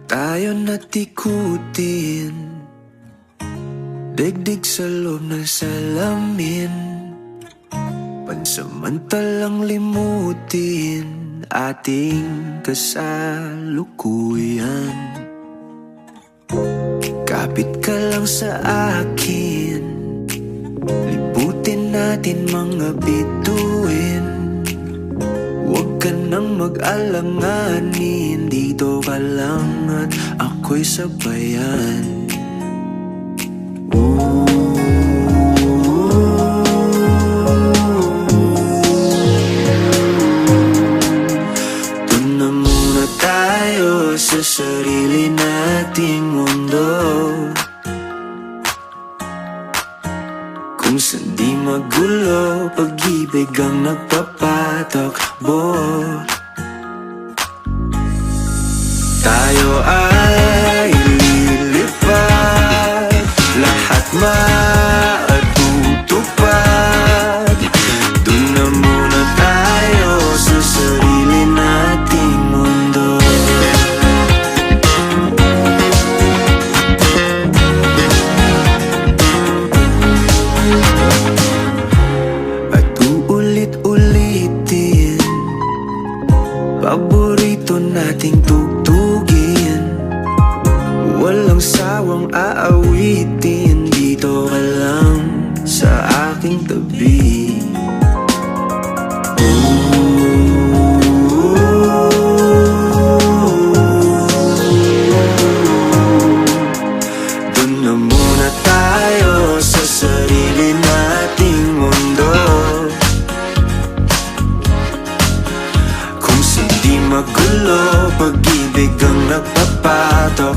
Tayo natikutin, digdig sa loob ng salamin, pansamantalang limutin ating kasalukuyan. Kapit ka lang sa akin, liputin natin mga bituin. Huwag ka nang mag-alanganin, dito ka lang at ako'y sabayan. Doon na muna tayo sa sarili nating mundo, kung saan di magulo, pag-ibig ang nagpapatakbo. Tayo ay lilipad, lahat matutupad. Doon na muna tayo sa sarili nating mundo. At uulit-ulitin, paborito nating tugtugin, walang sawang aawitin, dito ka lang sa aking tabi. Doon na muna tayo sa sarili nating mundo, kung saan di magulo, pag-ibig ang nagpapatok.